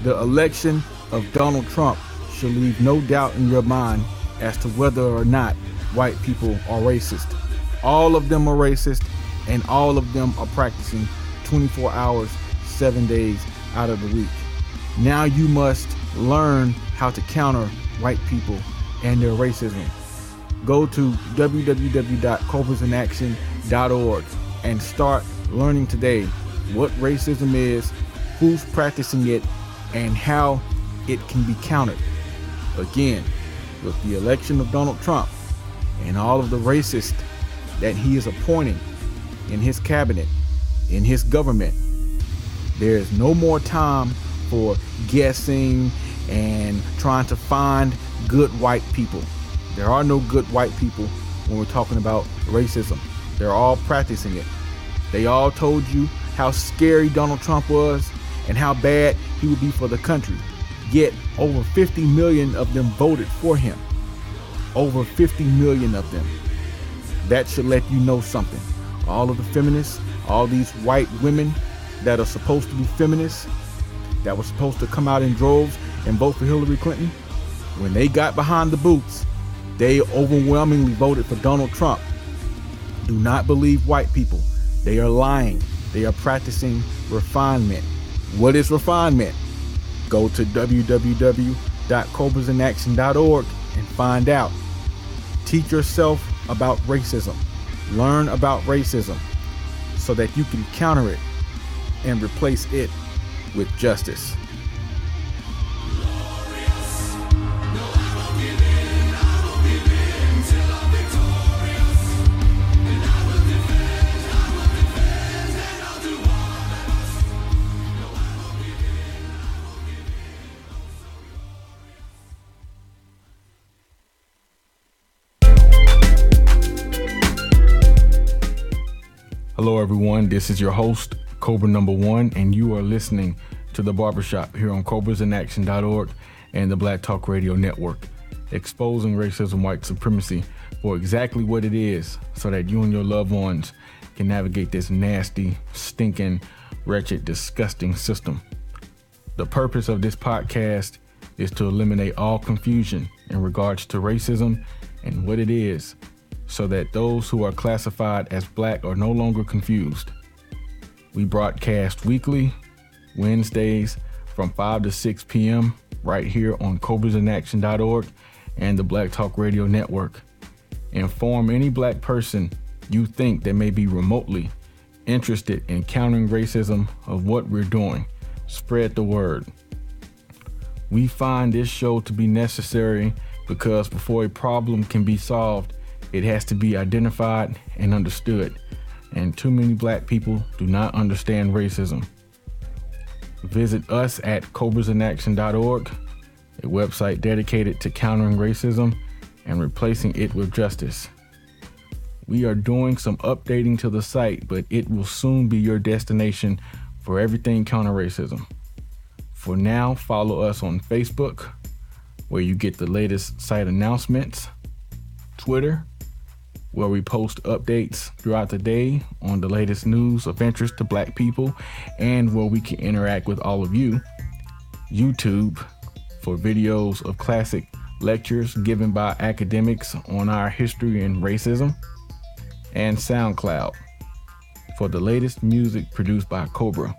The election of Donald Trump should leave no doubt in your mind as to whether or not white people are racist. All of them are racist, and all of them are practicing 24 hours, 7 days out of the week. Now you must learn how to counter white people and their racism. Go to www.cobrasinAction.org and start learning today what racism is, who's practicing it, and how it can be countered. Again, with the election of Donald Trump and all of the racists that he is appointing in his cabinet, in his government, there is no more time for guessing and trying to find good white people. There are no good white people when we're talking about racism. They're all practicing it. They all told you how scary Donald Trump was and how bad he would be for the country. Yet over 50 million of them voted for him. Over 50 million of them. That should let you know something. All of the feminists, all these white women that are supposed to be feminists, that were supposed to come out in droves and vote for Hillary Clinton, when they got behind the boots, they overwhelmingly voted for Donald Trump. Do not believe white people. They are lying. They are practicing refinement. What is refinement? Go to www.cobrasinAction.org and find out. Teach yourself about racism. Learn about racism so that you can counter it and replace it with justice. Hello everyone, this is your host, Cobra Number One, and you are listening to the Barbershop here on CobrasInAction.org and the Black Talk Radio Network, exposing racism, white supremacy for exactly what it is so that you and your loved ones can navigate this nasty, stinking, wretched, disgusting system. The purpose of this podcast is to eliminate all confusion in regards to racism and what it is, so that those who are classified as black are no longer confused. We broadcast weekly, Wednesdays from 5 to 6 p.m. right here on CobrasInAction.org and the Black Talk Radio Network. Inform any black person you think that may be remotely interested in countering racism of what we're doing. Spread the word. We find this show to be necessary because before a problem can be solved, it has to be identified and understood, and too many black people do not understand racism. Visit us at CobrasInAction.org, a website dedicated to countering racism and replacing it with justice. We are doing some updating to the site, but it will soon be your destination for everything counter racism. For now, follow us on Facebook, where you get the latest site announcements, Twitter, where we post updates throughout the day on the latest news of interest to black people and where we can interact with all of you. YouTube for videos of classic lectures given by academics on our history and racism. And SoundCloud for the latest music produced by Cobra.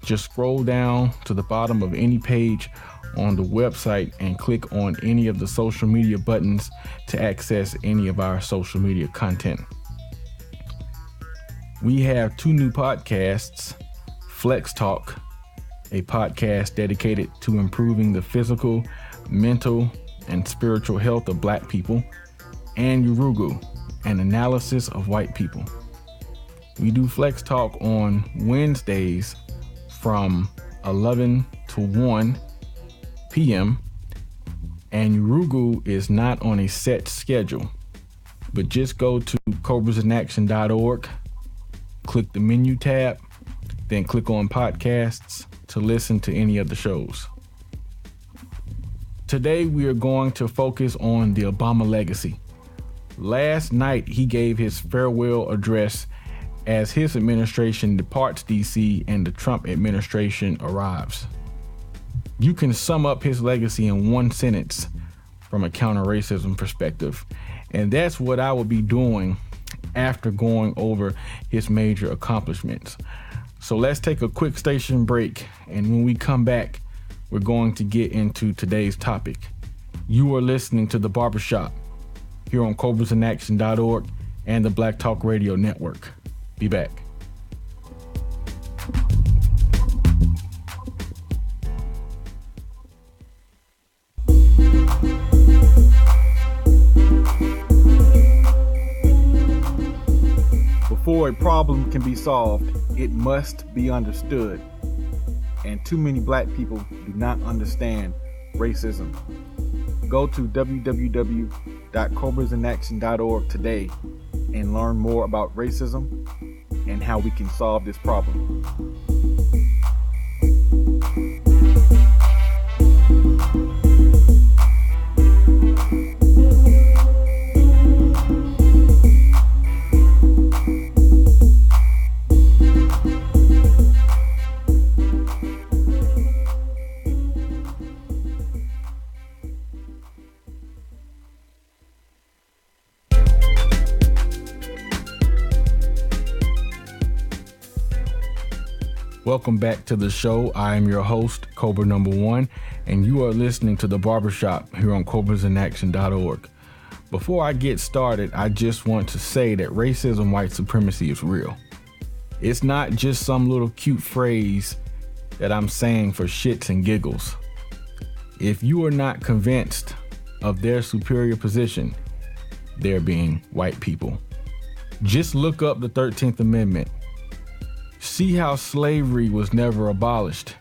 Just scroll down to the bottom of any page on the website and click on any of the social media buttons to access any of our social media content. We have 2 new podcasts, Flex Talk, a podcast dedicated to improving the physical, mental, and spiritual health of black people, and Urugu, an analysis of white people. We do Flex Talk on Wednesdays from 11 to 1 p.m. and Urugu is not on a set schedule, but just go to CobrasInAction.org, click the menu tab, then click on podcasts to listen to any of the shows. Today we are going to focus on the Obama legacy. Last night he gave his farewell address as his administration departs DC and the Trump administration arrives. You can sum up his legacy in one sentence from a counter-racism perspective. And that's what I will be doing after going over his major accomplishments. So let's take a quick station break. And when we come back, we're going to get into today's topic. You are listening to The Barbershop here on CobrasInAction.org and the Black Talk Radio Network. Be back. Before a problem can be solved, it must be understood. And too many black people do not understand racism. Go to www.CobrasInAction.org today and learn more about racism and how we can solve this problem. Welcome back to the show. I am your host, Cobra Number One, and you are listening to The Barbershop here on CobrasInAction.org. Before I get started, I just want to say that racism, white supremacy is real. It's not just some little cute phrase that I'm saying for shits and giggles. If you are not convinced of their superior position, they're being white people. Just look up the 13th Amendment. See how slavery was never abolished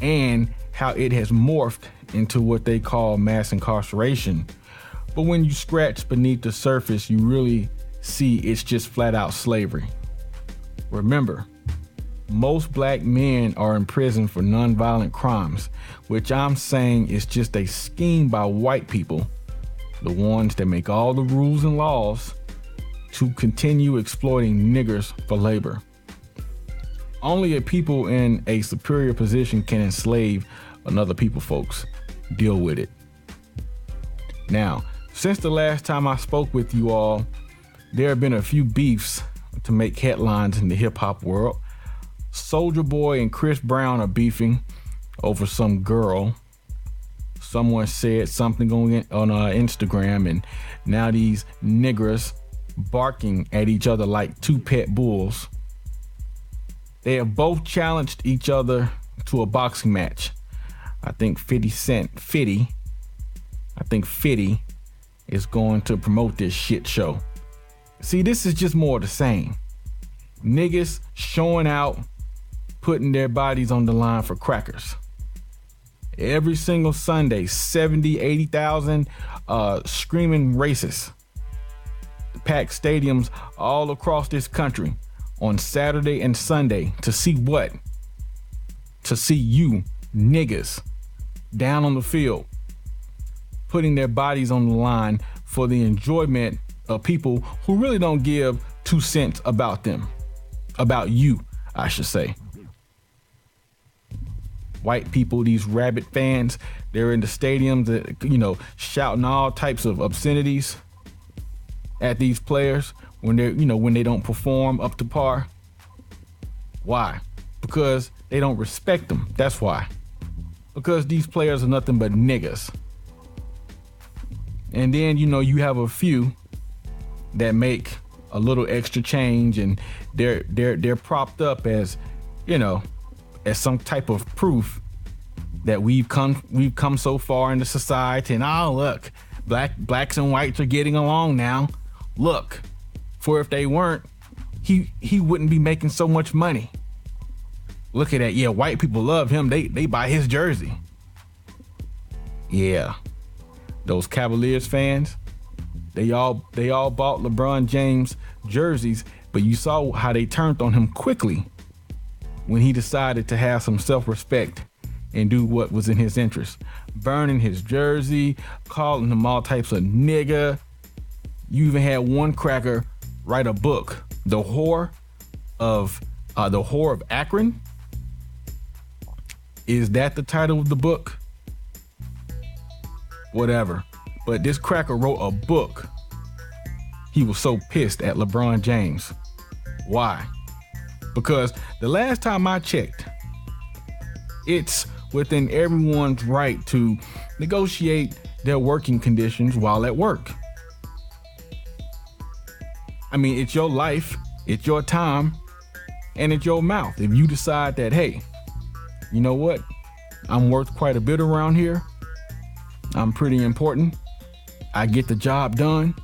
and how it has morphed into what they call mass incarceration. But when you scratch beneath the surface, you really see it's just flat out slavery. Remember, most black men are in prison for nonviolent crimes, which I'm saying is just a scheme by white people, the ones that make all the rules and laws, to continue exploiting niggers for labor. Only a people in a superior position can enslave another people, folks. Deal with it. Now, since the last time I spoke with you all, there have been a few beefs to make headlines in the hip hop world. Soulja Boy and Chris Brown are beefing over some girl. Someone said something on Instagram, and now these niggers barking at each other like two pet bulls. They have both challenged each other to a boxing match. I think 50 is going to promote this shit show. See, this is just more of the same. Niggas showing out, putting their bodies on the line for crackers. Every single Sunday, 70, 80,000 screaming racists pack stadiums all across this country on Saturday and Sunday to see what? To see you niggas down on the field, putting their bodies on the line for the enjoyment of people who really don't give 2 cents about them. About you, I should say. White people, these rabid fans, they're in the stadiums, shouting all types of obscenities at these players when they don't perform up to par. Why? Because they don't respect them. That's why. Because these players are nothing but niggas. And then, you have a few that make a little extra change, and they're propped up as some type of proof that we've come so far into society, and look, blacks and whites are getting along now. Look, for if they weren't, he wouldn't be making so much money. Look at that. Yeah, white people love him. They buy his jersey. Yeah. Those Cavaliers fans, they all bought LeBron James jerseys, but you saw how they turned on him quickly when he decided to have some self-respect and do what was in his interest. Burning his jersey, calling him all types of nigga. You even had one cracker write a book, The Whore of Akron. Is that the title of the book? Whatever. But this cracker wrote a book. He was so pissed at LeBron James. Why? Because the last time I checked, it's within everyone's right to negotiate their working conditions while at work. I mean, it's your life, it's your time, and it's your mouth. If you decide that, hey, you know what? I'm worth quite a bit around here. I'm pretty important. I get the job done.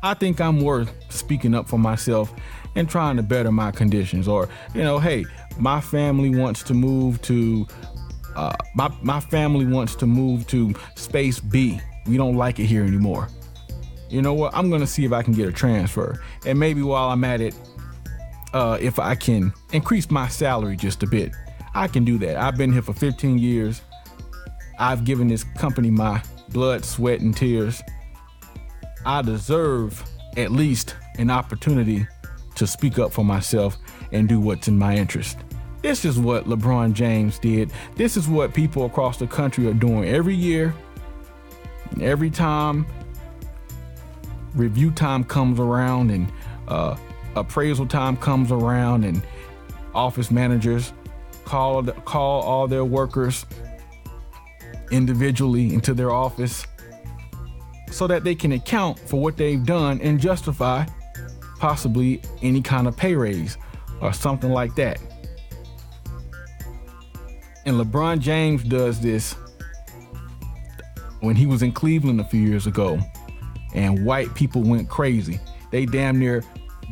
I think I'm worth speaking up for myself and trying to better my conditions. Or, you know, hey, my family wants to move to my family wants to move to space B. We don't like it here anymore. You know what? I'm going to see if I can get a transfer. And maybe while I'm at it, if I can increase my salary just a bit, I can do that. I've been here for 15 years. I've given this company my blood, sweat, and tears. I deserve at least an opportunity to speak up for myself and do what's in my interest. This is what LeBron James did. This is what people across the country are doing every year. Every time review time comes around and appraisal time comes around, and office managers call all their workers individually into their office so that they can account for what they've done and justify possibly any kind of pay raise or something like that. And LeBron James does this when he was in Cleveland a few years ago, and white people went crazy. They damn near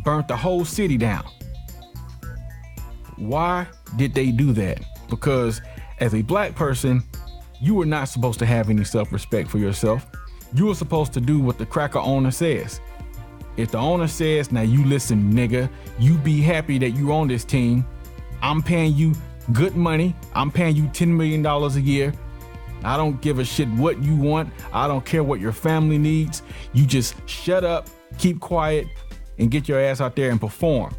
burnt the whole city down. Why did they do that? Because as a black person, you were not supposed to have any self-respect for yourself. You were supposed to do what the cracker owner says. If the owner says, now you listen, nigga, you be happy that you're on this team. I'm paying you good money. I'm paying you $10 million a year. I don't give a shit what you want. I don't care what your family needs. You just shut up, keep quiet, and get your ass out there and perform.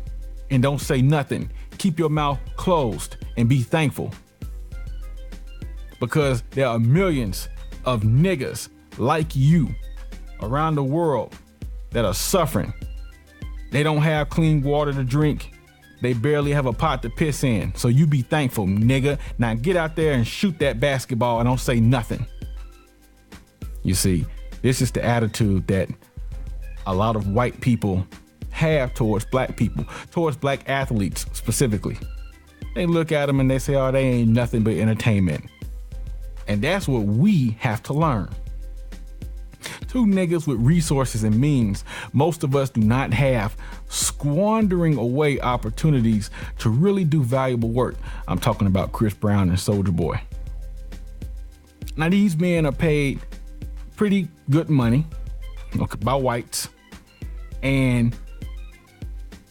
And don't say nothing. Keep your mouth closed and be thankful. Because there are millions of niggas like you around the world that are suffering. They don't have clean water to drink. They barely have a pot to piss in. So you be thankful, nigga. Now get out there and shoot that basketball and don't say nothing. You see, this is the attitude that a lot of white people have towards black people, towards black athletes specifically. They look at them and they say, oh, they ain't nothing but entertainment. And that's what we have to learn. Two niggas with resources and means most of us do not have, squandering away opportunities to really do valuable work. I'm talking about Chris Brown and Soulja Boy. Now these men are paid pretty good money by whites, and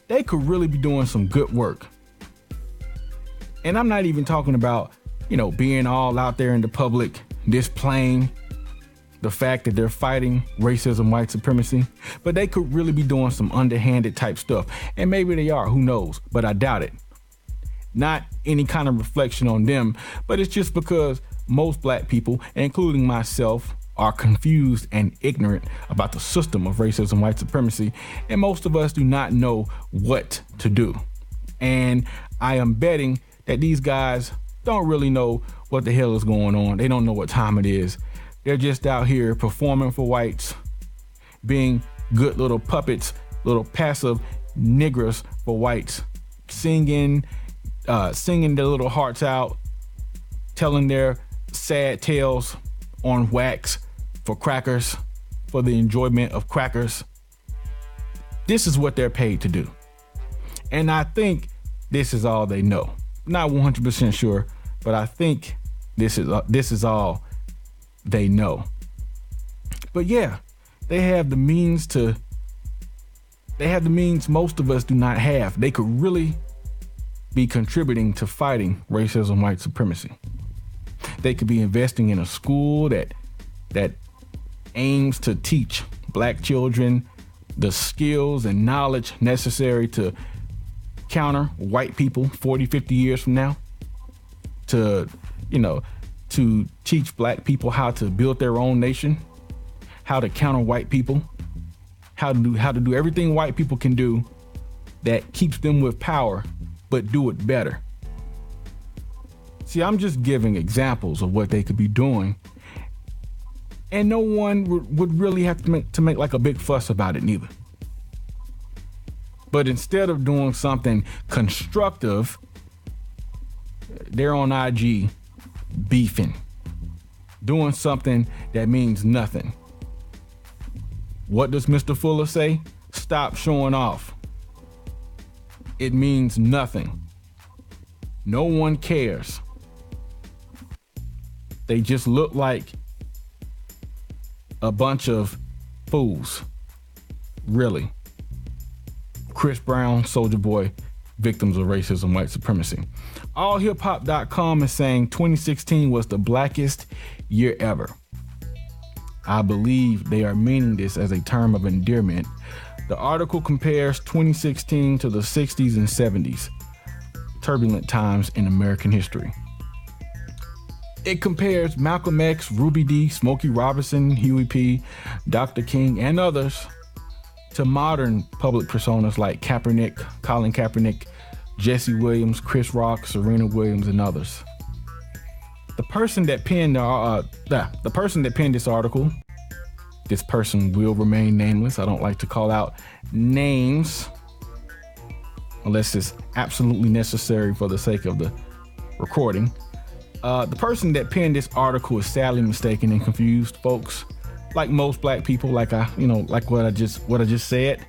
they could really be doing some good work. And I'm not even talking about, being all out there in the public displaying the fact that they're fighting racism, white supremacy, but they could really be doing some underhanded type stuff. And maybe they are, who knows, but I doubt it. Not any kind of reflection on them, but it's just because most black people, including myself, are confused and ignorant about the system of racism, white supremacy, and most of us do not know what to do. And I am betting that these guys don't really know what the hell is going on. They don't know what time it is. They're just out here performing for whites, being good little puppets, little passive niggers for whites, singing their little hearts out, telling their sad tales on wax for crackers, for the enjoyment of crackers. This is what they're paid to do. And I think this is all they know. Not 100% sure, but I think this is all they know. But yeah, they have the means most of us do not have. They could really be contributing to fighting racism, white supremacy. They could be investing in a school that aims to teach black children the skills and knowledge necessary to counter white people 40, 50 years from now, to to teach black people how to build their own nation, how to counter white people, how to do everything white people can do that keeps them with power, but do it better. See, I'm just giving examples of what they could be doing, and no one would really have to make like a big fuss about it neither. But instead of doing something constructive, they're on IG beefing, doing something that means nothing. What does Mr. Fuller say? Stop showing off. It means nothing. No one cares. They just look like a bunch of fools. Really. Chris Brown, Soulja Boy, victims of racism, white supremacy. AllHipHop.com is saying 2016 was the blackest year ever. I believe they are meaning this as a term of endearment. The article compares 2016 to the 60s and 70s, turbulent times in American history. It compares Malcolm X, Ruby D, Smokey Robinson, Huey P, Dr. King, and others to modern public personas like Kaepernick, Colin Kaepernick, Jesse Williams, Chris Rock, Serena Williams, and others. The person that penned this article, this person will remain nameless. I don't like to call out names unless it's absolutely necessary for the sake of the recording. The person that penned this article is sadly mistaken and confused, folks. Like most black people, like what I just said.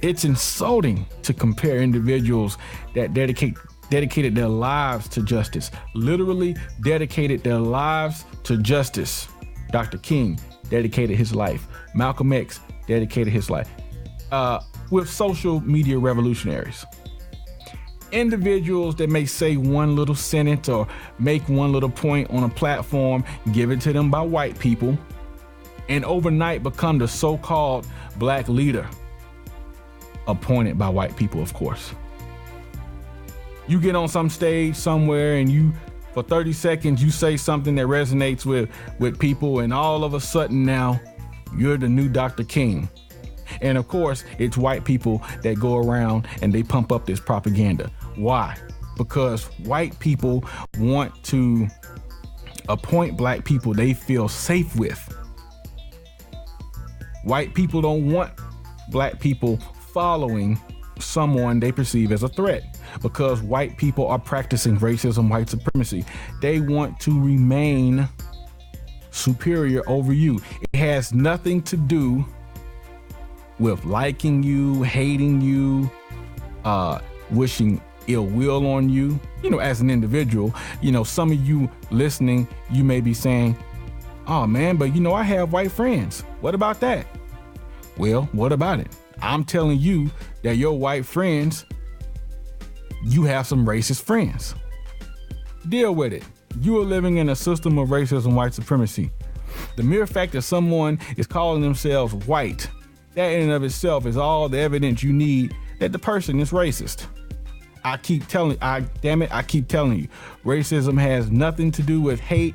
It's insulting to compare individuals that dedicated their lives to justice, literally dedicated their lives to justice. Dr. King dedicated his life. Malcolm X dedicated his life with social media revolutionaries. Individuals that may say one little sentence or make one little point on a platform given to them by white people and overnight become the so-called black leader appointed by white people, of course. You get on some stage somewhere and you, for 30 seconds, you say something that resonates with people, and all of a sudden now you're the new Dr. King. And of course, it's white people that go around and they pump up this propaganda. Why? Because white people want to appoint black people they feel safe with. White people don't want black people following someone they perceive as a threat, because white people are practicing racism, white supremacy. They want to remain superior over you. It has nothing to do with liking you, hating you, wishing ill will on you. As an individual, some of you listening, you may be saying, oh man, but I have white friends. What about that? Well, what about it? I'm telling you that your white friends, you have some racist friends. Deal with it. You are living in a system of racism, white supremacy. The mere fact that someone is calling themselves white, that in and of itself is all the evidence you need that the person is racist. I keep telling you, racism has nothing to do with hate.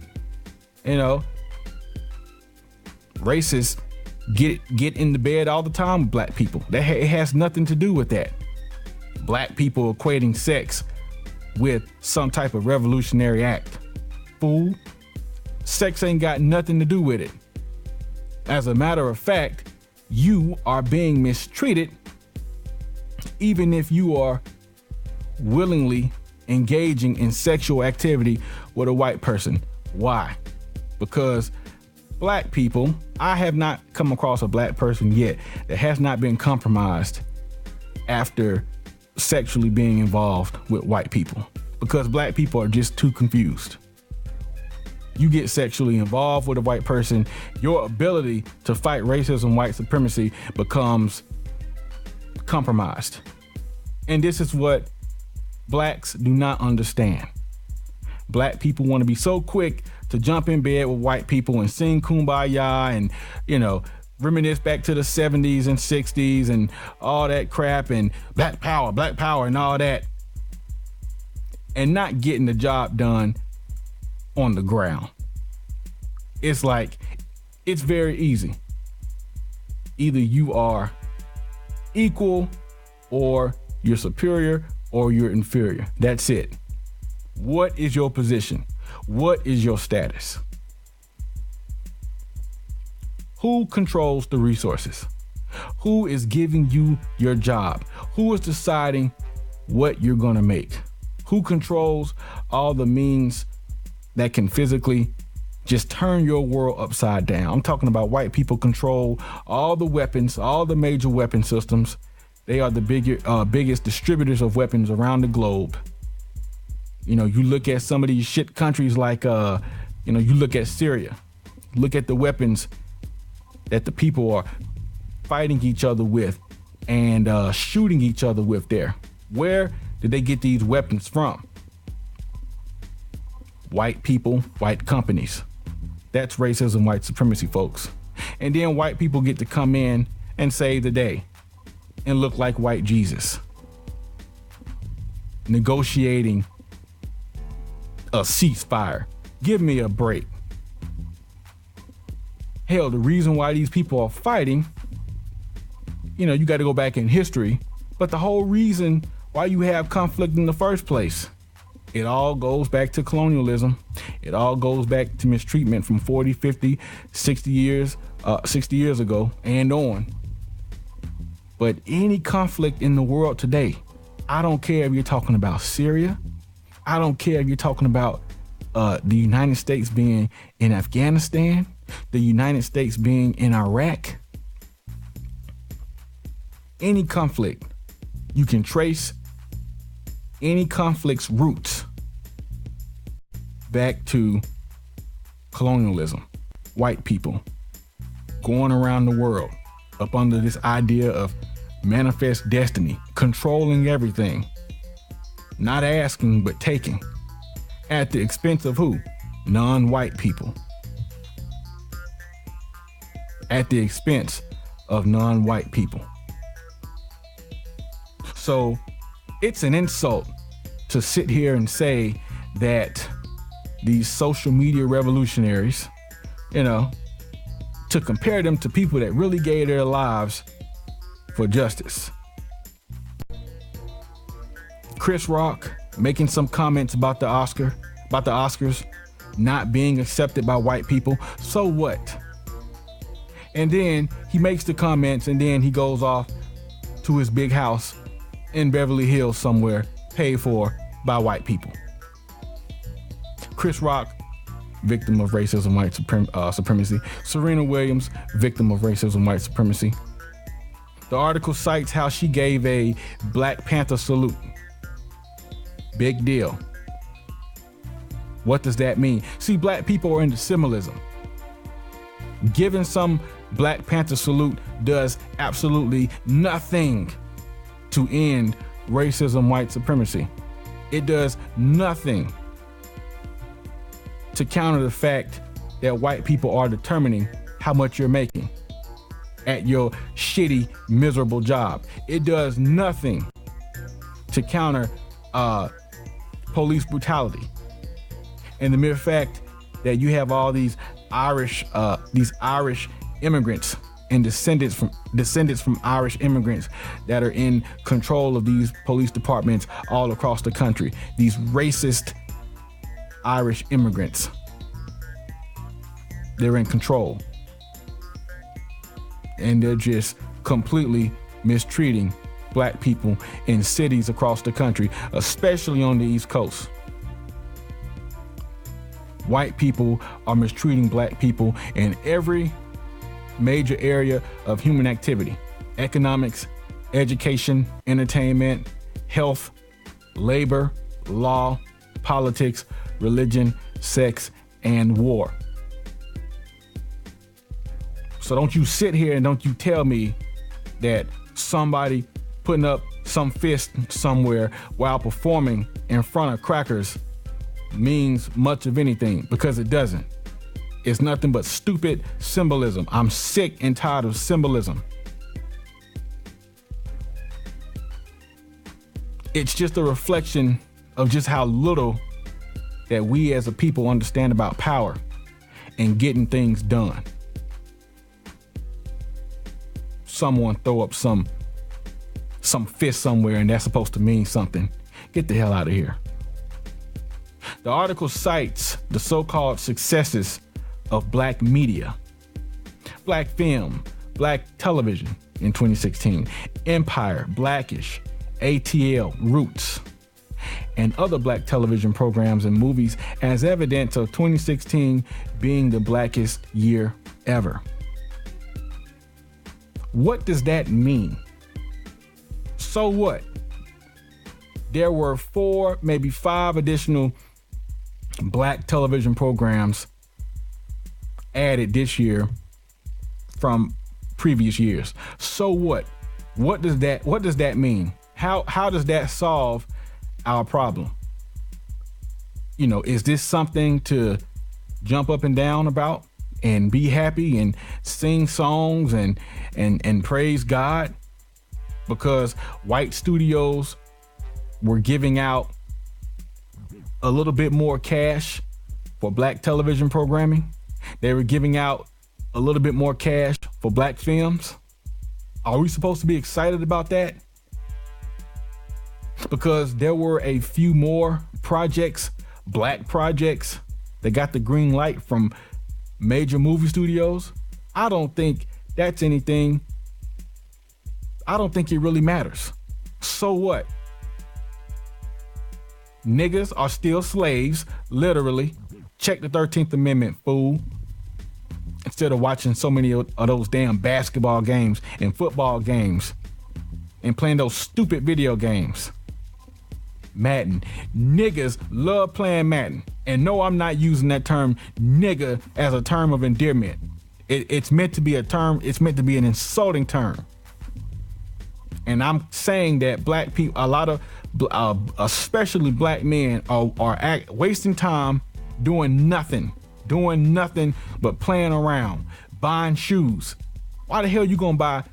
Racists get in the bed all the time with black people. It has nothing to do with that. Black people equating sex with some type of revolutionary act. Fool, sex ain't got nothing to do with it. As a matter of fact, you are being mistreated even if you are willingly engaging in sexual activity with a white person. Why? Because black people, I have not come across a black person yet that has not been compromised after sexually being involved with white people, because black people are just too confused. You get sexually involved with a white person, your ability to fight racism, white supremacy becomes compromised. And this is what blacks do not understand. Black people want to be so quick to jump in bed with white people and sing Kumbaya and, reminisce back to the 70s and 60s and all that crap and black power and all that, and not getting the job done on the ground. It's like, it's very easy. Either you are equal, or you're superior, or you're inferior. That's it. What is your position? What is your status? Who controls the resources? Who is giving you your job? Who is deciding what you're going to make? Who controls all the means that can physically just turn your world upside down? I'm talking about white people control all the weapons, all the major weapon systems. They are the biggest distributors of weapons around the globe. You know, you look at some of these shit countries like, you look at Syria, look at the weapons that the people are fighting each other with and shooting each other with there. Where did they get these weapons from? White people, white companies. That's racism, white supremacy, folks. And then white people get to come in and save the day and look like white Jesus, negotiating a ceasefire. Give me a break. Hell, the reason why these people are fighting, you got to go back in history, but the whole reason why you have conflict in the first place, it all goes back to colonialism. It all goes back to mistreatment from 40, 50, 60 years ago and on. But any conflict in the world today, I don't care if you're talking about Syria. I don't care if you're talking about the United States being in Afghanistan, the United States being in Iraq. Any conflict, you can trace any conflict's roots back to colonialism, white people going around the world up under this idea of manifest destiny, controlling everything, not asking but taking, at the expense of who? Non-white people. At the expense of non-white people. So it's an insult to sit here and say that these social media revolutionaries, to compare them to people that really gave their lives for justice. Chris Rock making some comments about the Oscars not being accepted by white people. So what? And then he makes the comments and then he goes off to his big house in Beverly Hills somewhere, paid for by white people. Chris Rock, victim of racism, white supremacy. Serena Williams, victim of racism, white supremacy. The article cites how she gave a Black Panther salute. Big deal. What does that mean? See, black people are into symbolism. Giving some Black Panther salute does absolutely nothing to end racism, white supremacy. It does nothing to counter the fact that white people are determining how much you're making at your shitty, miserable job. It does nothing to counter police brutality. And the mere fact that you have all these Irish immigrants and descendants from Irish immigrants that are in control of these police departments all across the country. These racist Irish immigrants. They're in control. And they're just completely mistreating black people in cities across the country, especially on the East Coast. White people are mistreating black people in every major area of human activity: economics, education, entertainment, health, labor, law, politics, religion, sex, and war. So don't you sit here and don't you tell me that somebody putting up some fist somewhere while performing in front of crackers means much of anything, because it doesn't. It's nothing but stupid symbolism. I'm sick and tired of symbolism. It's just a reflection of just how little that we as a people understand about power and getting things done. Someone throw up some fist somewhere and that's supposed to mean something. Get the hell out of here. The article cites the so-called successes of black media, black film, black television in 2016, Empire, Blackish, ATL, Roots, and other black television programs and movies as evidence of 2016 being the blackest year ever. What does that mean? So what? There were 4, maybe 5 additional black television programs added this year from previous years. So what? What does that mean? How does that solve our problem? You know, is this something to jump up and down about and be happy and sing songs and praise God because white studios were giving out a little bit more cash for black television programming? They were giving out a little bit more cash for black films. Are we supposed to be excited about that? Because there were a few more projects, black projects, that got the green light from major movie studios. I don't think that's anything. I don't think it really matters. So what? Niggas are still slaves, literally. Check the 13th Amendment, fool. Instead of watching so many of those damn basketball games and football games and playing those stupid video games. Madden. Niggas love playing Madden. And no, I'm not using that term nigga as a term of endearment. It's meant to be a term, it's meant to be an insulting term. And I'm saying that black people, a lot of, especially black men, are wasting time doing nothing but playing around, buying shoes. Why the hell you gonna buy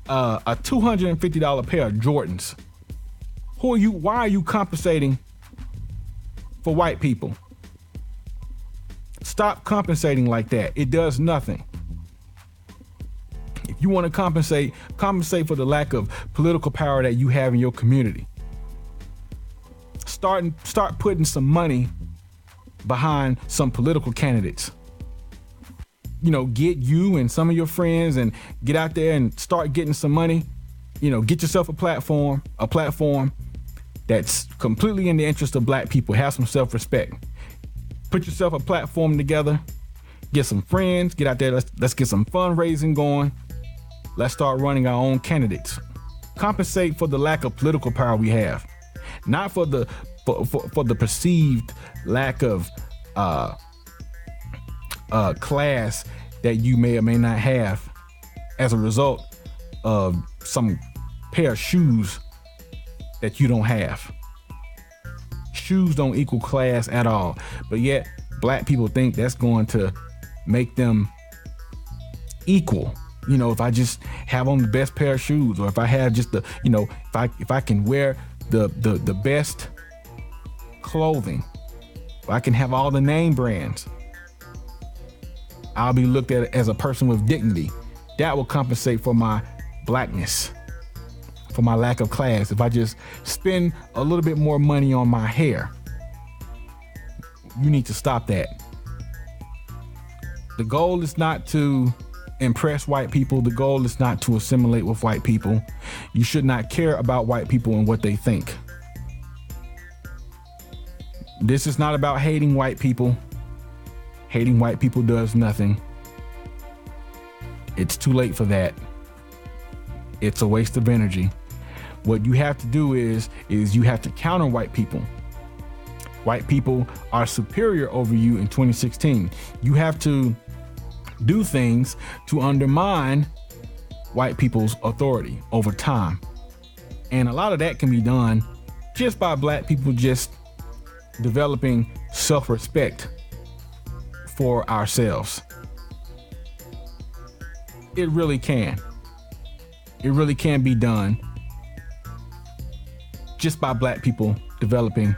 a $250 pair of Jordans? Why are you compensating for white people? Stop compensating like that. It does nothing. If you want to compensate for the lack of political power that you have in your community. Start putting some money behind some political candidates. You know, get you and some of your friends and get out there and start getting some money. You know, get yourself a platform that's completely in the interest of black people. Have some self-respect. Put yourself a platform together. Get some friends. Get out there. Let's get some fundraising going. Let's start running our own candidates. Compensate for the lack of political power we have, not for the perceived lack of class that you may or may not have as a result of some pair of shoes that you don't have. Shoes don't equal class at all, but yet black people think that's going to make them equal. You know, if I just have on the best pair of shoes, or if I have just the, you know, if I can wear the best clothing, if I can have all the name brands, I'll be looked at as a person with dignity. That will compensate for my blackness, for my lack of class. If I just spend a little bit more money on my hair, you need to stop that. The goal is not to impress white people. The goal is not to assimilate with white people. You should not care about white people and what they think. This is not about hating white people. Hating white people does nothing. It's too late for that. It's a waste of energy. What you have to do is you have to counter white people. White people are superior over you in 2016. You have to do things to undermine white people's authority over time. And a lot of that can be done just by black people just developing self-respect for ourselves. It really can. It really can be done just by black people developing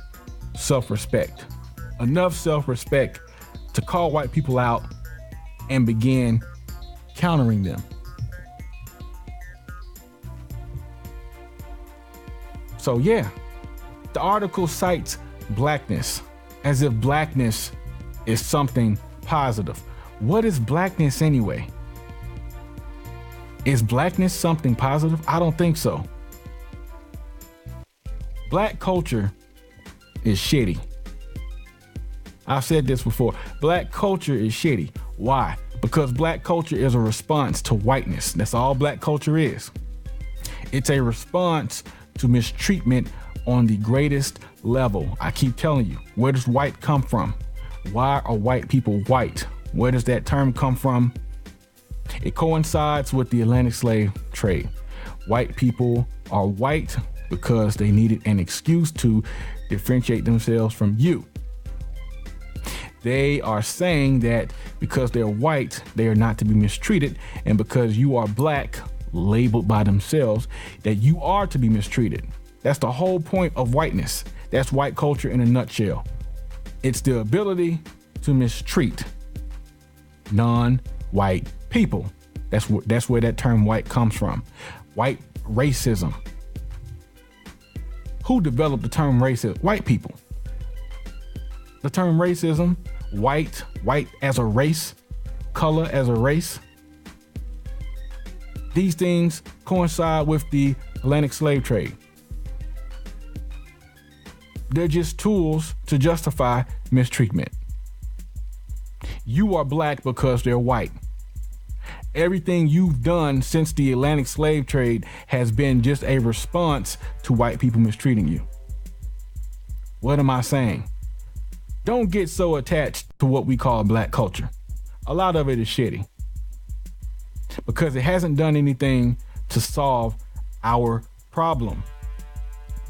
self-respect enough self-respect to call white people out and begin countering them. So yeah, the article cites blackness as if blackness is something positive. What is blackness anyway? Is blackness something positive? I don't think so. Black culture is shitty. I've said this before. Black culture is shitty. Why? Because black culture is a response to whiteness. That's all black culture is. It's a response to mistreatment on the greatest level. I keep telling you, where does white come from? Why are white people white? Where does that term come from? It coincides with the Atlantic slave trade. White people are white because they needed an excuse to differentiate themselves from you. They are saying that because they're white, they are not to be mistreated, and because you are black, labeled by themselves, that you are to be mistreated. That's the whole point of whiteness. That's white culture in a nutshell. It's the ability to mistreat non-white people. That's where that term white comes from. White racism. Who developed the term racism? White people. The term racism, white as a race, color as a race. These things coincide with the Atlantic slave trade. They're just tools to justify mistreatment. You are black because they're white. Everything you've done since the Atlantic slave trade has been just a response to white people mistreating you. What am I saying? Don't get so attached to what we call black culture. A lot of it is shitty because it hasn't done anything to solve our problem.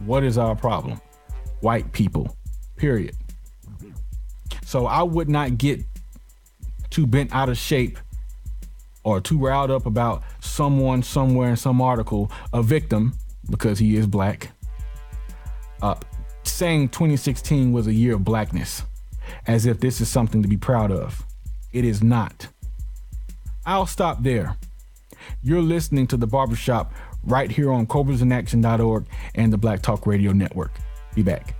What is our problem? White people, period. So I would not get too bent out of shape or too riled up about someone somewhere in some article, a victim, because he is black, saying 2016 was a year of blackness, as if this is something to be proud of. It is not. I'll stop there. You're listening to The Barbershop right here on CobrasInAction.org and the Black Talk Radio Network. Be back.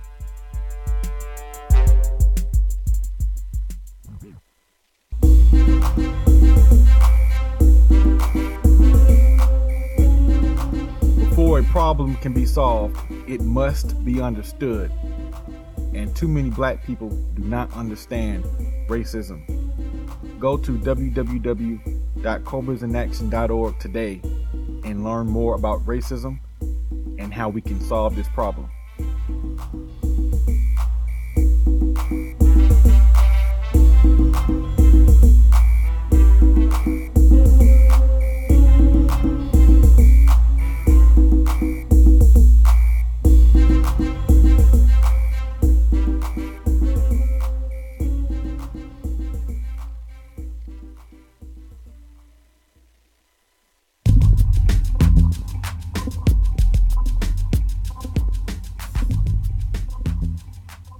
Before a problem can be solved, it must be understood. And too many black people do not understand racism. Go to www.CobrasInAction.org today and learn more about racism and how we can solve this problem.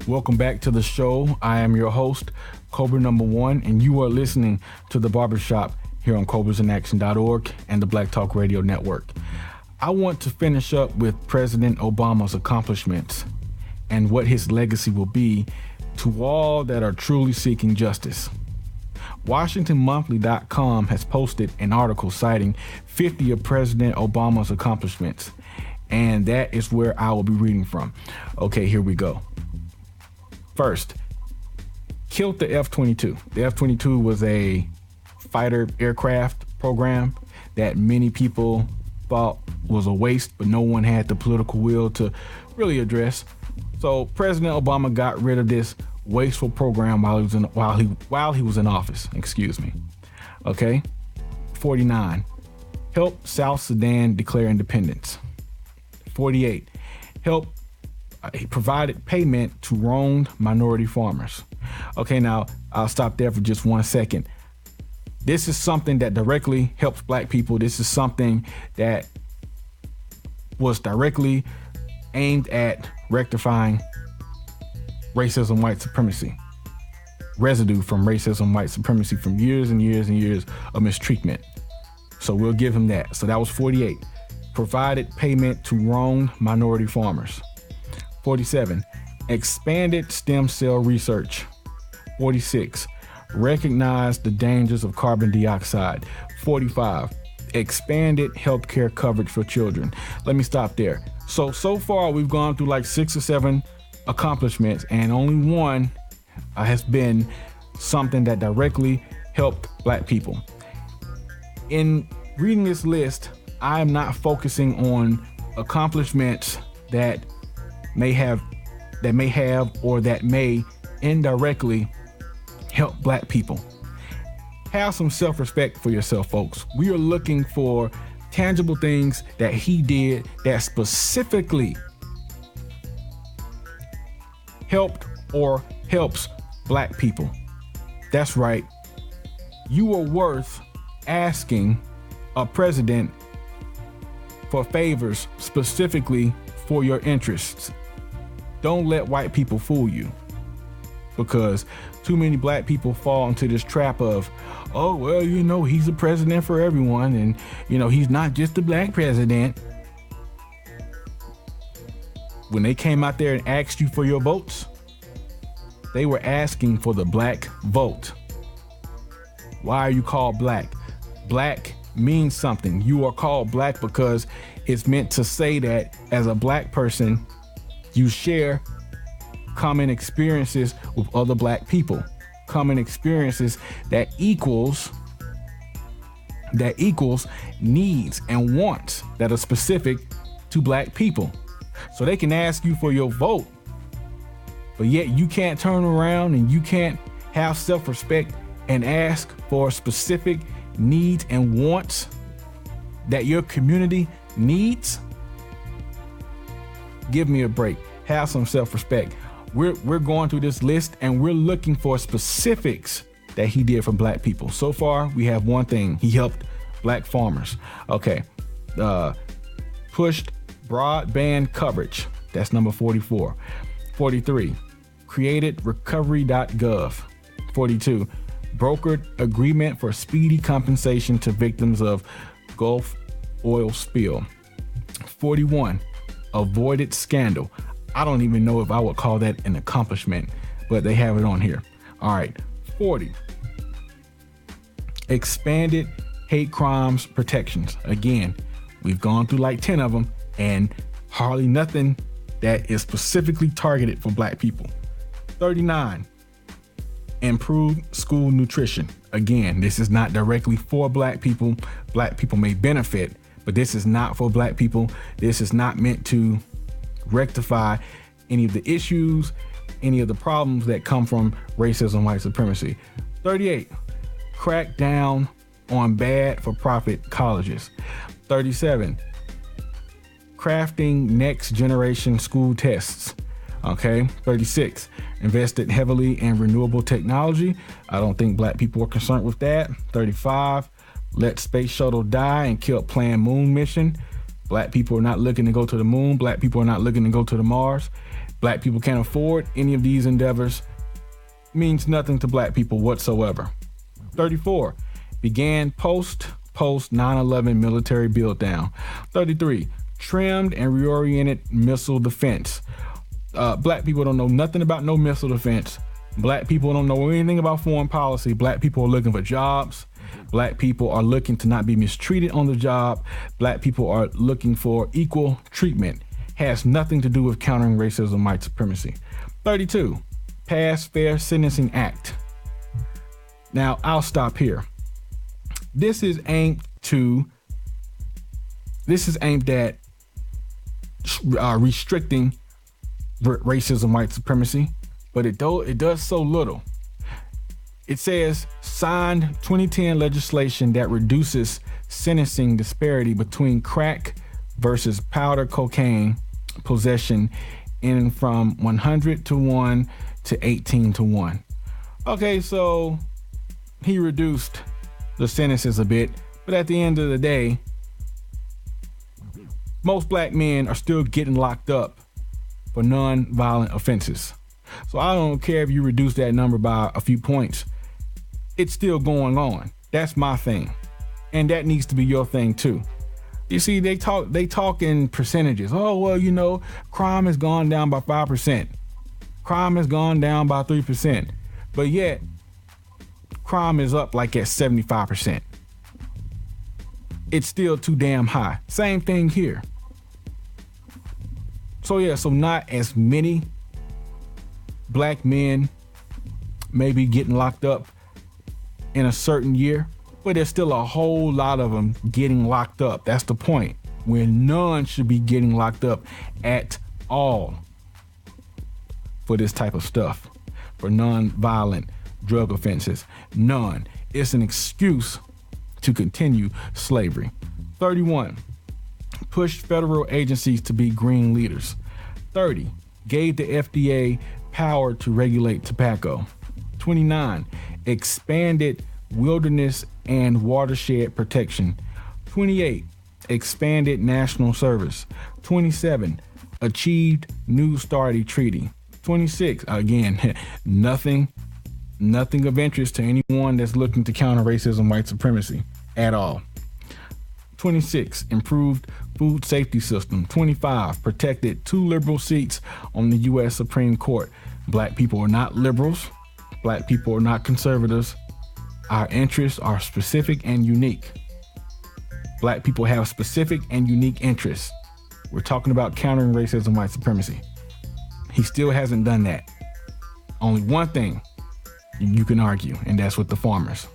Welcome back to the show. I am your host, Cobra Number One, and you are listening to The Barbershop here on CobrasInAction.org and the Black Talk Radio Network. I want to finish up with President Obama's accomplishments and what his legacy will be to all that are truly seeking justice. WashingtonMonthly.com has posted an article citing 50 of President Obama's accomplishments, and that is where I will be reading from. Okay, here we go. First, killed the F-22. The F-22 was a fighter aircraft program that many people thought was a waste, but no one had the political will to really address. So President Obama got rid of this wasteful program while he was in office. Excuse me. Okay. 49. Help South Sudan declare independence. 48. He provided payment to wronged minority farmers. Okay, now I'll stop there for just 1 second. This is something that directly helps black people. This is something that was directly aimed at rectifying racism, white supremacy. residue from racism, white supremacy, from years and years and years of mistreatment. So we'll give him that. So that was 48. Provided payment to wronged minority farmers. 47. Expanded stem cell research. 46. Recognized the dangers of carbon dioxide. 45. Expanded healthcare coverage for children. Let me stop there. So far we've gone through like 6 or 7 accomplishments, and only one has been something that directly helped Black people. In reading this list, I am not focusing on accomplishments that may have or that may indirectly help Black people. Have some self-respect for yourself, folks. We are looking for tangible things that he did that specifically helped or helps Black people. That's right. You are worth asking a president for favors specifically for your interests. Don't let white people fool you, because too many Black people fall into this trap of, oh, well, he's a president for everyone, and he's not just a Black president. When they came out there and asked you for your votes, they were asking for the Black vote. Why are you called Black? Black means something. You are called Black because it's meant to say that as a Black person, you share common experiences with other Black people, common experiences that equals needs and wants that are specific to Black people. So they can ask you for your vote, but yet you can't turn around and you can't have self-respect and ask for specific needs and wants that your community needs. Give me a break. Have some self-respect. We're going through this list and we're looking for specifics that he did for Black people. So far, we have one thing. He helped Black farmers. Okay. Pushed broadband coverage. That's number 44. 43. Created recovery.gov. 42. Brokered agreement for speedy compensation to victims of Gulf oil spill. 41. Avoided scandal. I don't even know if I would call that an accomplishment, but they have it on here. All right. 40. Expanded hate crimes protections. Again, we've gone through like 10 of them and hardly nothing that is specifically targeted for Black people. 39. Improved school nutrition. Again, this is not directly for Black people. Black people may benefit, but this is not for Black people. This is not meant to rectify any of the issues, any of the problems that come from racism, white supremacy. 38. Crack down on bad for-profit colleges. 37. Crafting next generation school tests. Okay. 36. Invested heavily in renewable technology. I don't think Black people are concerned with that. 35. Let space shuttle die and kill planned moon mission. Black people are not looking to go to the moon. Black people are not looking to go to the Mars. Black people can't afford any of these endeavors. Means nothing to Black people whatsoever. 34. Began post 9/11 military build down. 33. Trimmed and reoriented missile defense. Black people don't know nothing about no missile defense. Black people don't know anything about foreign policy. Black people are looking for jobs. Black people are looking to not be mistreated on the job. Black people are looking for equal treatment. Has nothing to do with countering racism, white supremacy. 32. Pass Fair Sentencing Act. Now, I'll stop here. This is aimed at restricting racism, white supremacy, but it does so little. It says signed 2010 legislation that reduces sentencing disparity between crack versus powder cocaine possession in from 100 to 1 to 18 to 1. Okay, so he reduced the sentences a bit, but at the end of the day, most Black men are still getting locked up for non-violent offenses. So I don't care if you reduce that number by a few points. It's still going on. That's my thing. And that needs to be your thing too. You see, they talk in percentages. Oh, well, crime has gone down by 5%. Crime has gone down by 3%. But yet, crime is up like at 75%. It's still too damn high. Same thing here. So not as many black men may be getting locked up in a certain year, but there's still a whole lot of them getting locked up. That's the point. Where none should be getting locked up at all for this type of stuff, for non-violent drug offenses. None. It's an excuse to continue slavery. 31, pushed federal agencies to be green leaders. 30, gave the FDA power to regulate tobacco. 29, expanded wilderness and watershed protection. 28, expanded national service. 27, achieved New START treaty. 26, again, nothing of interest to anyone that's looking to counter racism, white supremacy at all. 26, improved food safety system. 25, protected 2 liberal seats on the U.S. Supreme Court. Black people are not liberals. Black people are not conservatives. Our interests are specific and unique. Black people have specific and unique interests. We're talking about countering racism, white supremacy. He still hasn't done that. Only one thing you can argue, and that's with the farmers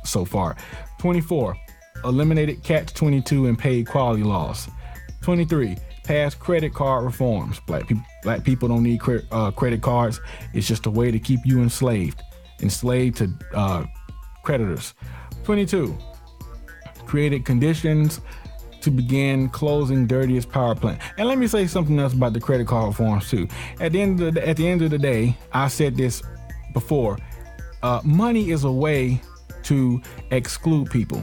so far. 24, eliminated catch-22 and pay equality laws. 23, passed credit card reforms. Black people don't need credit cards. It's just a way to keep you enslaved to creditors. 22, created conditions to begin closing dirtiest power plant. And let me say something else about the credit card reforms too. At the end of the day, I said this before. Money is a way to exclude people.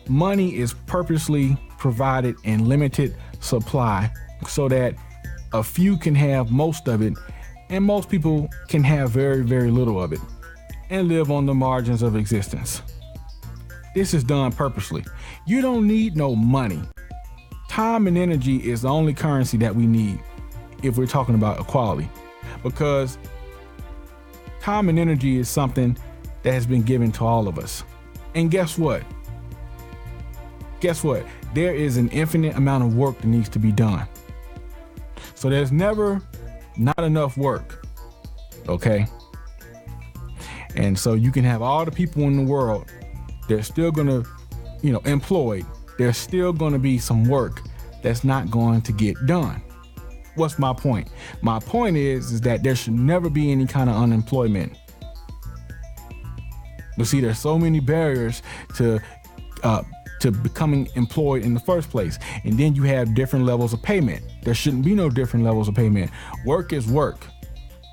Money is purposely provided in limited supply so that a few can have most of it and most people can have very, very little of it and live on the margins of existence. This is done purposely. You don't need no money. Time and energy is the only currency that we need if we're talking about equality, because time and energy is something that has been given to all of us. And guess what? There is an infinite amount of work that needs to be done. So there's never not enough work, okay? And so you can have all the people in the world, they're still gonna, employed. There's still gonna be some work that's not going to get done. What's my point? My point is that there should never be any kind of unemployment. But see, there's so many barriers to becoming employed in the first place. And then you have different levels of payment. There shouldn't be no different levels of payment. Work is work.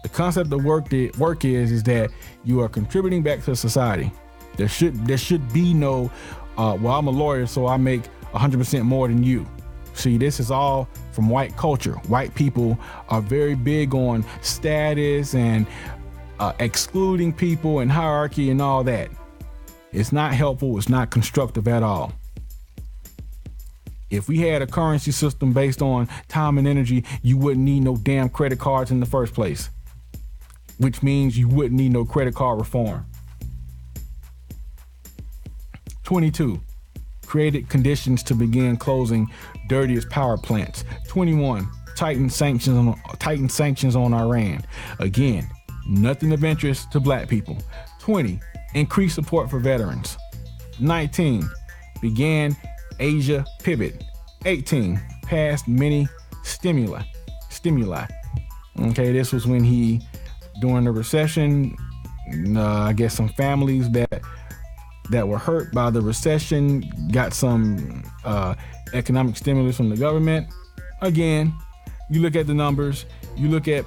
The concept of work is that you are contributing back to society. There should be no, I'm a lawyer, so I make 100% more than you. See, this is all from white culture. White people are very big on status and excluding people and hierarchy and all that. It's not helpful. It's not constructive at all. If we had a currency system based on time and energy, you wouldn't need no damn credit cards in the first place, which means you wouldn't need no credit card reform. 22, created conditions to begin closing dirtiest power plants. 21, tighten sanctions on Iran. Again, nothing of interest to black people. 20, increase support for veterans. 19, began Asia pivot. 18, passed many stimuli. Okay, this was when during the recession, I guess some families that were hurt by the recession got some economic stimulus from the government. Again, you look at the numbers, you look at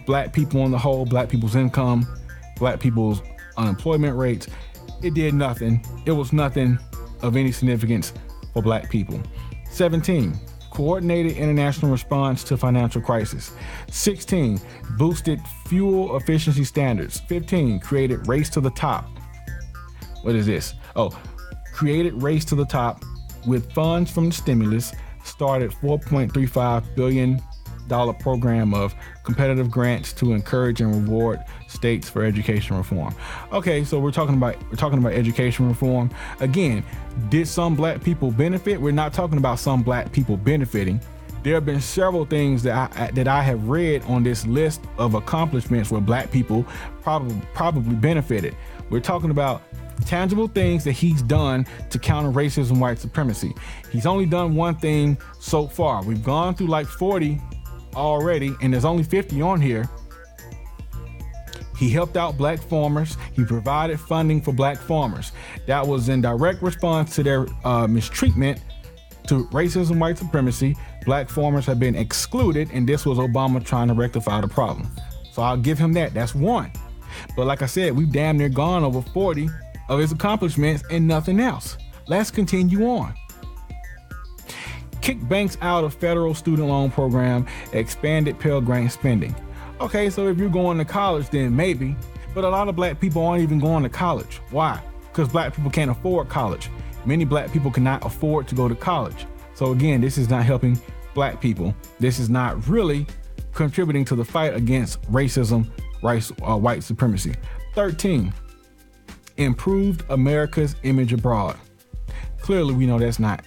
black people on the whole, black people's income, black people's unemployment rates. It did nothing. It was nothing of any significance for black people. 17, coordinated international response to financial crisis. 16, boosted fuel efficiency standards. 15, created race to the top. What is this? Created race to the top with funds from the stimulus, started $4.35 billion program of competitive grants to encourage and reward states for education reform. Okay, so we're talking about education reform. Again, did some black people benefit? We're not talking about some black people benefiting. There have been several things that I have read on this list of accomplishments where black people probably benefited. We're talking about tangible things that he's done to counter racism, white supremacy. He's only done one thing so far. We've gone through like 40 already, and there's only 50 on here. He helped out black farmers. He provided funding for black farmers. That was in direct response to their mistreatment to racism, white supremacy. Black farmers have been excluded, and this was Obama trying to rectify the problem. So I'll give him that. That's one. But like I said, we've damn near gone over 40 of his accomplishments and nothing else. Let's continue on. Kick banks out of federal student loan program, expanded Pell Grant spending. Okay, so if you're going to college, then maybe, but a lot of black people aren't even going to college. Why? Because black people can't afford college. Many black people cannot afford to go to college. So again, this is not helping black people. This is not really contributing to the fight against racism, white supremacy. 13, improved America's image abroad. Clearly, we know that's not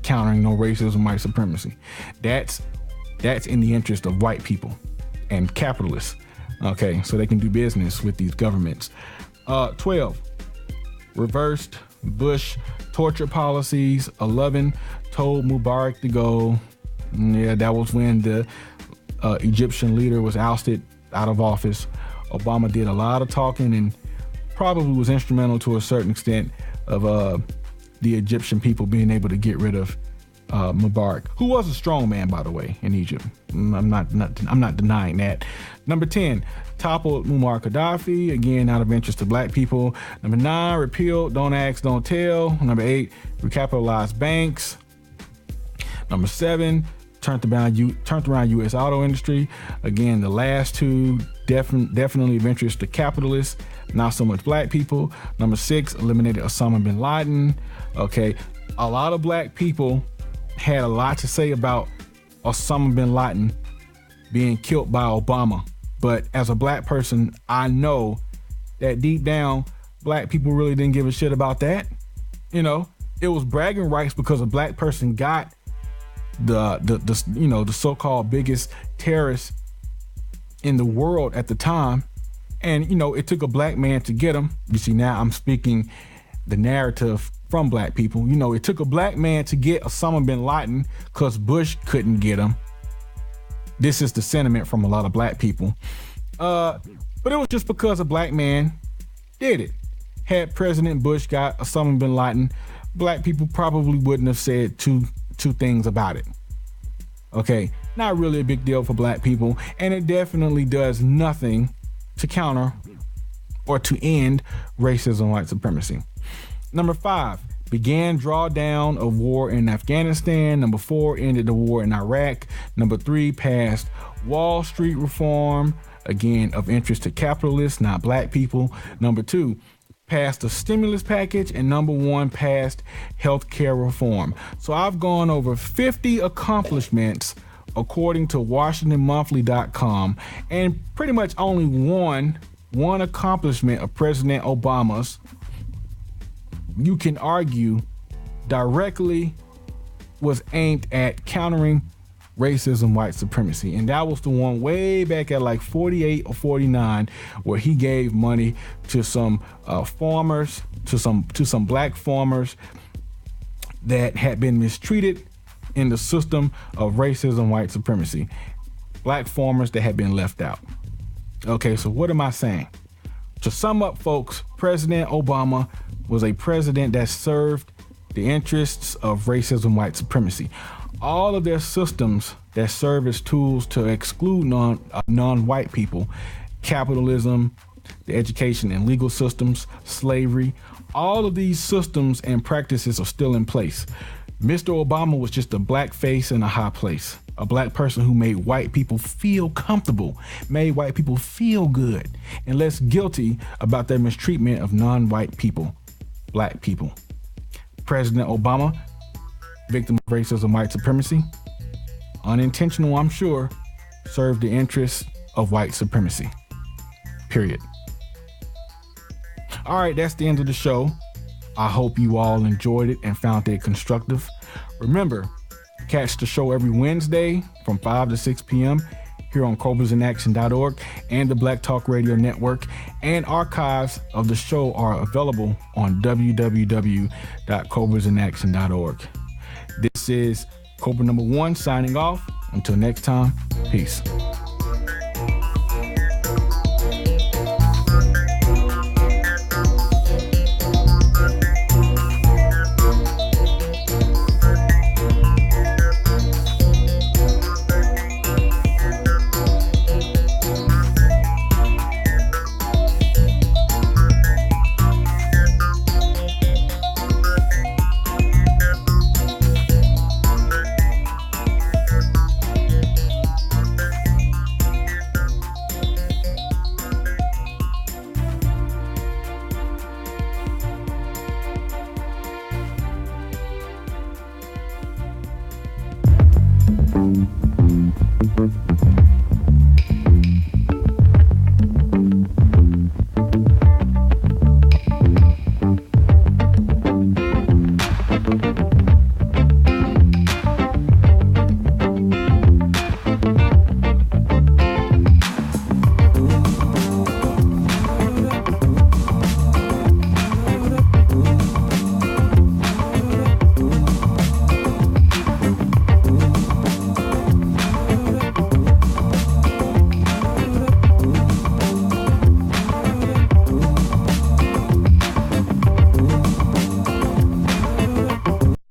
countering no racism, white supremacy. That's in the interest of white people and capitalists. Okay, so they can do business with these governments. 12, reversed Bush torture policies. 11, told Mubarak to go. Yeah, that was when the Egyptian leader was ousted out of office. Obama did a lot of talking and probably was instrumental to a certain extent of the Egyptian people being able to get rid of Mubarak, who was a strong man, by the way, in Egypt. I'm not denying that. Number 10, toppled Muammar Gaddafi, again, out of interest to black people. Number 9, repealed Don't Ask, Don't Tell. Number 8, recapitalized banks. Number 7, turned around U.S. auto industry. Again, the last two definitely of interest to capitalists, not so much black people. Number 6, eliminated Osama bin Laden. Okay, a lot of black people had a lot to say about Osama bin Laden being killed by Obama. But as a black person, I know that deep down, black people really didn't give a shit about that. You know, it was bragging rights because a black person got the so-called biggest terrorist in the world at the time. And, it took a black man to get him. You see, now I'm speaking the narrative from black people. It took a black man to get Osama bin Laden because Bush couldn't get him. This is the sentiment from a lot of black people. But it was just because a black man did it. Had President Bush got Osama bin Laden, black people probably wouldn't have said two things about it. Okay, not really a big deal for black people, and it definitely does nothing to counter or to end racism, white supremacy. Number 5, began drawdown of war in Afghanistan. Number 4, ended the war in Iraq. Number 3, passed Wall Street reform, again of interest to capitalists, not black people. Number 2, passed a stimulus package. And number 1, passed healthcare reform. So I've gone over 50 accomplishments according to WashingtonMonthly.com, and pretty much only one accomplishment of President Obama's, you can argue, directly was aimed at countering racism, white supremacy. And that was the one way back at like 48 or 49, where he gave money to some farmers, to some black farmers that had been mistreated in the system of racism, white supremacy. Black farmers that had been left out. Okay, so what am I saying? To sum up, folks, President Obama was a president that served the interests of racism, white supremacy. All of their systems that serve as tools to exclude non-white people, capitalism, the education and legal systems, slavery, all of these systems and practices are still in place. Mr. Obama was just a black face in a high place, a black person who made white people feel comfortable, made white people feel good, and less guilty about their mistreatment of non-white people, black people. President Obama, victim of racism, white supremacy, unintentional, I'm sure, served the interests of white supremacy. Period. All right, that's the end of the show. I hope you all enjoyed it and found it constructive. Remember, catch the show every Wednesday from 5 to 6 p.m. here on CobrasInAction.org and the Black Talk Radio Network, and archives of the show are available on www.CobrasInAction.org. This is Cobra number 1 signing off. Until next time, peace.